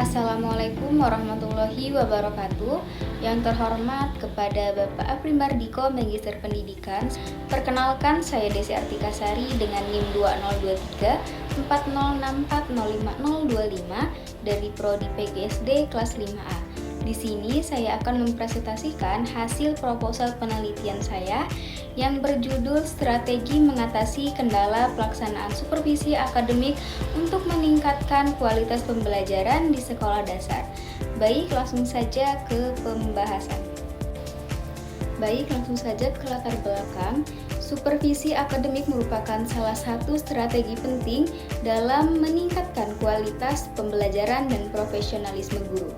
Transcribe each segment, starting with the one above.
Assalamualaikum warahmatullahi wabarakatuh. Yang terhormat kepada Bapak Apri Mardiko, Magister Pendidikan. Perkenalkan, saya Desi Artika Sari dengan NIM 2023 406405025 dari Prodi PGSD kelas 5A. Di sini saya akan mempresentasikan hasil proposal penelitian saya yang berjudul Strategi Mengatasi Kendala Pelaksanaan Supervisi Akademik untuk Meningkatkan Kualitas Pembelajaran di Sekolah Dasar. Baik, langsung saja ke pembahasan. Langsung saja ke latar belakang. Supervisi akademik merupakan salah satu strategi penting dalam meningkatkan kualitas pembelajaran dan profesionalisme guru.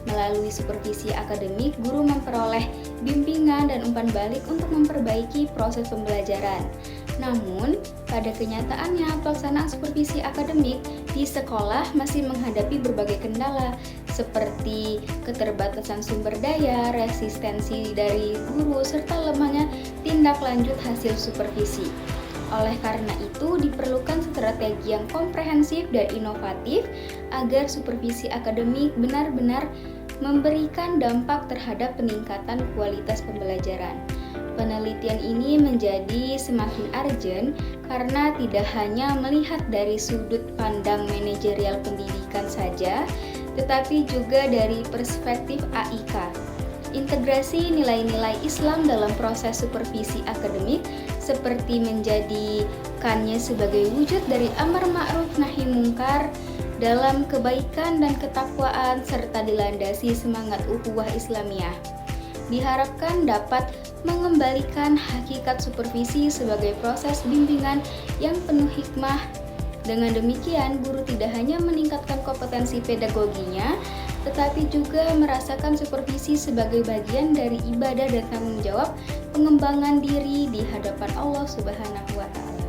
Melalui supervisi akademik, guru memperoleh bimbingan dan umpan balik untuk memperbaiki proses pembelajaran. Namun, pada kenyataannya, pelaksanaan supervisi akademik di sekolah masih menghadapi berbagai kendala, seperti keterbatasan sumber daya, resistensi dari guru, serta lemahnya tindak lanjut hasil supervisi. Oleh karena itu, diperlukan strategi yang komprehensif dan inovatif agar supervisi akademik benar-benar memberikan dampak terhadap peningkatan kualitas pembelajaran. Penelitian ini menjadi semakin urgent karena tidak hanya melihat dari sudut pandang manajerial pendidikan saja, tetapi juga dari perspektif AIK. Integrasi nilai-nilai Islam dalam proses supervisi akademik seperti menjadikannya sebagai wujud dari amar ma'ruf nahi mungkar dalam kebaikan dan ketakwaan serta dilandasi semangat ukhuwah Islamiyah. Diharapkan dapat mengembalikan hakikat supervisi sebagai proses bimbingan yang penuh hikmah. Dengan demikian, guru tidak hanya meningkatkan kompetensi pedagoginya, tetapi juga merasakan supervisi sebagai bagian dari ibadah dan tanggung jawab pengembangan diri di hadapan Allah Subhanahu wa Ta'ala.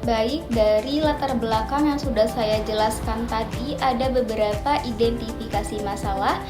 Baik, dari latar belakang yang sudah saya jelaskan tadi, ada beberapa identifikasi masalah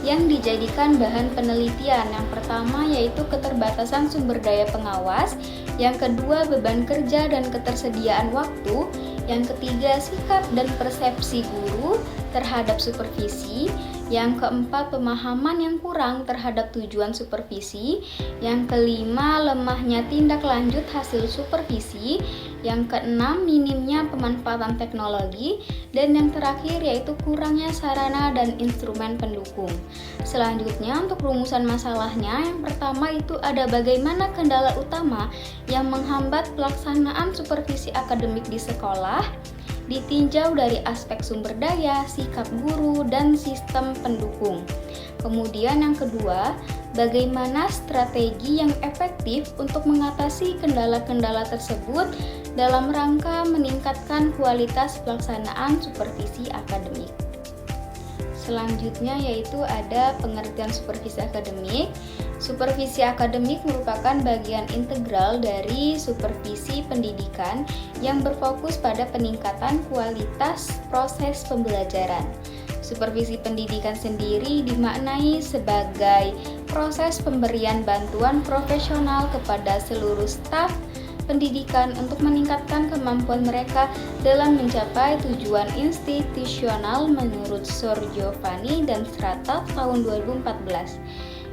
yang dijadikan bahan penelitian. Yang pertama yaitu keterbatasan sumber daya pengawas, yang kedua beban kerja dan ketersediaan waktu, yang ketiga sikap dan persepsi guru terhadap supervisi, yang keempat pemahaman yang kurang terhadap tujuan supervisi, yang kelima lemahnya tindak lanjut hasil supervisi, yang keenam minimnya pemanfaatan teknologi, dan yang terakhir yaitu kurangnya sarana dan instrumen pendukung. Selanjutnya, untuk rumusan masalahnya, yang pertama itu ada bagaimana kendala utama yang menghambat pelaksanaan supervisi akademik di sekolah, ditinjau dari aspek sumber daya, sikap guru, dan sistem pendukung. Kemudian yang kedua, bagaimana strategi yang efektif untuk mengatasi kendala-kendala tersebut dalam rangka meningkatkan kualitas pelaksanaan supervisi akademik. Selanjutnya yaitu ada pengertian supervisi akademik. Supervisi akademik merupakan bagian integral dari supervisi pendidikan yang berfokus pada peningkatan kualitas proses pembelajaran. Supervisi pendidikan sendiri dimaknai sebagai proses pemberian bantuan profesional kepada seluruh staf pendidikan untuk meningkatkan kemampuan mereka dalam mencapai tujuan institusional menurut Sor Giovanni dan Strata tahun 2014.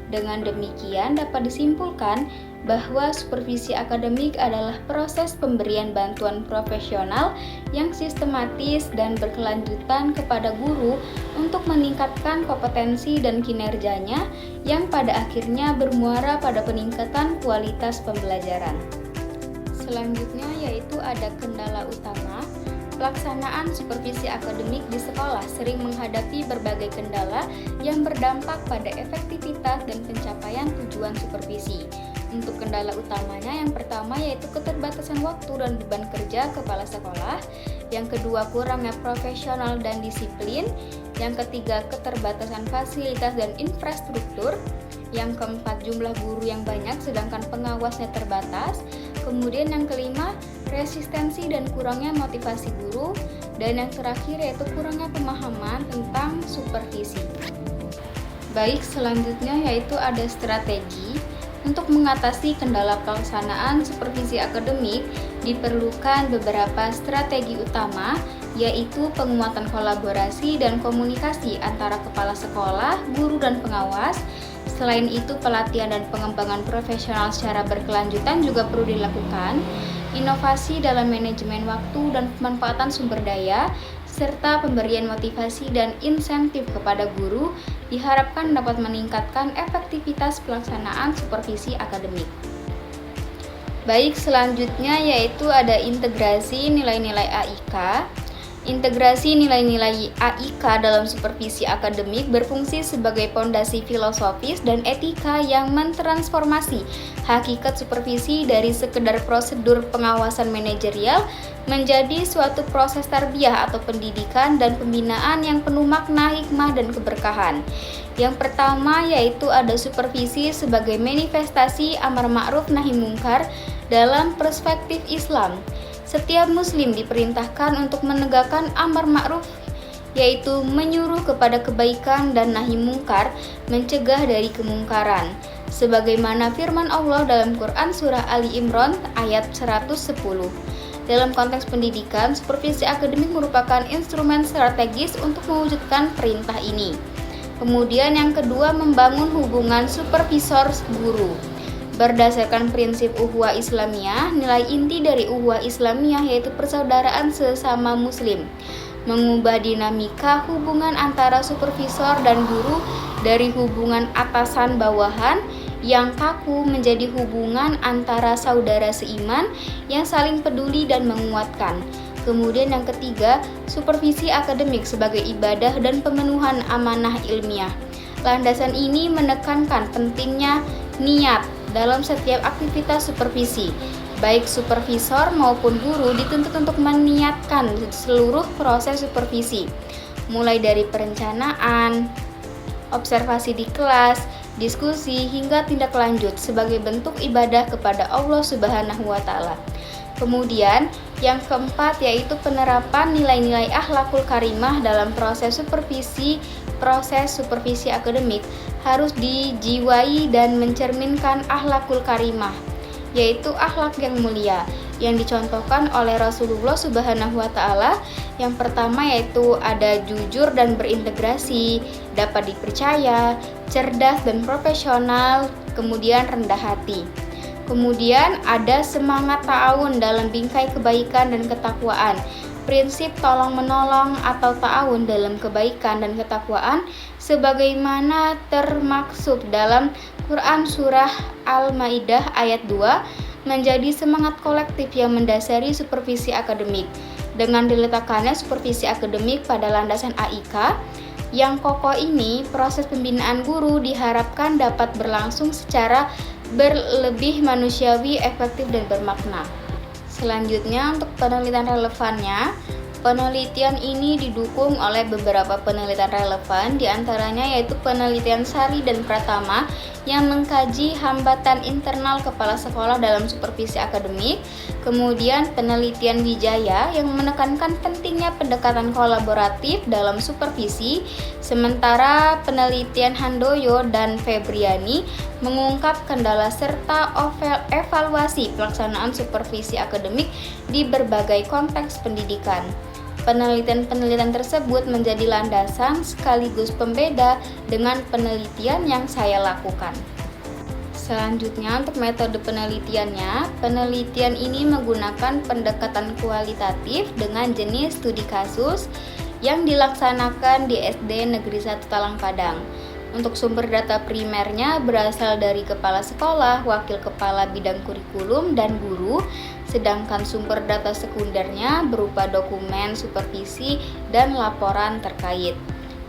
Dengan demikian dapat disimpulkan bahwa supervisi akademik adalah proses pemberian bantuan profesional yang sistematis dan berkelanjutan kepada guru untuk meningkatkan kompetensi dan kinerjanya yang pada akhirnya bermuara pada peningkatan kualitas pembelajaran. Selanjutnya yaitu ada kendala utama. Pelaksanaan supervisi akademik di sekolah sering menghadapi berbagai kendala yang berdampak pada efektivitas dan pencapaian tujuan supervisi. Untuk kendala utamanya, yang pertama yaitu keterbatasan waktu dan beban kerja kepala sekolah, yang kedua kurangnya profesional dan disiplin, yang ketiga keterbatasan fasilitas dan infrastruktur, yang keempat jumlah guru yang banyak sedangkan pengawasnya terbatas, kemudian yang kelima resistensi dan kurangnya motivasi guru, dan yang terakhir yaitu kurangnya pemahaman tentang supervisi. Baik, selanjutnya yaitu ada strategi. Untuk mengatasi kendala pelaksanaan supervisi akademik, diperlukan beberapa strategi utama yaitu penguatan kolaborasi dan komunikasi antara kepala sekolah, guru, dan pengawas. Selain itu, pelatihan dan pengembangan profesional secara berkelanjutan juga perlu dilakukan. Inovasi dalam manajemen waktu dan pemanfaatan sumber daya, serta pemberian motivasi dan insentif kepada guru diharapkan dapat meningkatkan efektivitas pelaksanaan supervisi akademik. Baik, selanjutnya yaitu ada integrasi nilai-nilai AIK. Integrasi nilai-nilai AIK dalam supervisi akademik berfungsi sebagai pondasi filosofis dan etika yang mentransformasi hakikat supervisi dari sekedar prosedur pengawasan manajerial menjadi suatu proses tarbiyah atau pendidikan dan pembinaan yang penuh makna, hikmah, dan keberkahan. Yang pertama yaitu ada supervisi sebagai manifestasi amar ma'ruf nahi mungkar dalam perspektif Islam. Setiap muslim diperintahkan untuk menegakkan amar ma'ruf, yaitu menyuruh kepada kebaikan, dan nahi mungkar, mencegah dari kemungkaran. Sebagaimana firman Allah dalam Quran Surah Ali Imran ayat 110. Dalam konteks pendidikan, supervisi akademik merupakan instrumen strategis untuk mewujudkan perintah ini. Kemudian yang kedua, membangun hubungan supervisor guru. Berdasarkan prinsip Ukhuwah Islamiyah, nilai inti dari Ukhuwah Islamiyah yaitu persaudaraan sesama muslim. Mengubah dinamika hubungan antara supervisor dan guru dari hubungan atasan bawahan yang kaku menjadi hubungan antara saudara seiman yang saling peduli dan menguatkan. Kemudian yang ketiga, supervisi akademik sebagai ibadah dan pemenuhan amanah ilmiah. Landasan ini menekankan pentingnya niat dalam setiap aktivitas supervisi. Baik supervisor maupun guru dituntut untuk meniatkan seluruh proses supervisi, mulai dari perencanaan, observasi di kelas, diskusi, hingga tindak lanjut sebagai bentuk ibadah kepada Allah Subhanahu wa Ta'ala. Kemudian, yang keempat yaitu penerapan nilai-nilai akhlakul karimah dalam proses supervisi akademik harus dijiwai dan mencerminkan akhlakul karimah, yaitu akhlak yang mulia yang dicontohkan oleh Rasulullah Subhanahu wa Ta'ala. Yang pertama yaitu ada jujur dan berintegrasi, dapat dipercaya, cerdas dan profesional, kemudian rendah hati. Kemudian ada semangat ta'awun dalam bingkai kebaikan dan ketakwaan. Prinsip tolong-menolong atau ta'awun dalam kebaikan dan ketakwaan sebagaimana termaksud dalam Quran Surah Al-Maidah ayat 2 menjadi semangat kolektif yang mendasari supervisi akademik. Dengan diletakkannya supervisi akademik pada landasan AIK yang kokoh ini, proses pembinaan guru diharapkan dapat berlangsung secara berlebih manusiawi, efektif, dan bermakna. Selanjutnya, untuk penelitian relevannya, penelitian ini didukung oleh beberapa penelitian relevan, diantaranya yaitu penelitian Sari dan Pratama yang mengkaji hambatan internal kepala sekolah dalam supervisi akademik, kemudian penelitian Wijaya yang menekankan pentingnya pendekatan kolaboratif dalam supervisi, sementara penelitian Handoyo dan Febriani mengungkap kendala serta evaluasi pelaksanaan supervisi akademik di berbagai konteks pendidikan. Penelitian-penelitian tersebut menjadi landasan sekaligus pembeda dengan penelitian yang saya lakukan. Selanjutnya, untuk metode penelitiannya, penelitian ini menggunakan pendekatan kualitatif dengan jenis studi kasus yang dilaksanakan di SD Negeri 1 Talang Padang. Untuk sumber data primernya berasal dari kepala sekolah, wakil kepala bidang kurikulum, dan guru, sedangkan sumber data sekundernya berupa dokumen, supervisi, dan laporan terkait.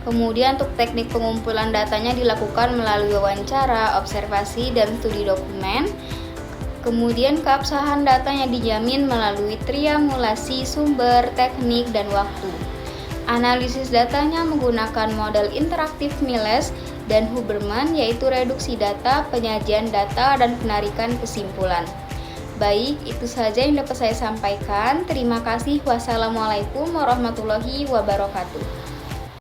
Kemudian untuk teknik pengumpulan datanya dilakukan melalui wawancara, observasi, dan studi dokumen. Kemudian keabsahan datanya dijamin melalui triangulasi sumber, teknik, dan waktu. Analisis datanya menggunakan model interaktif Miles dan Huberman, yaitu reduksi data, penyajian data, dan penarikan kesimpulan. Baik, itu saja yang dapat saya sampaikan. Terima kasih. Wassalamualaikum warahmatullahi wabarakatuh.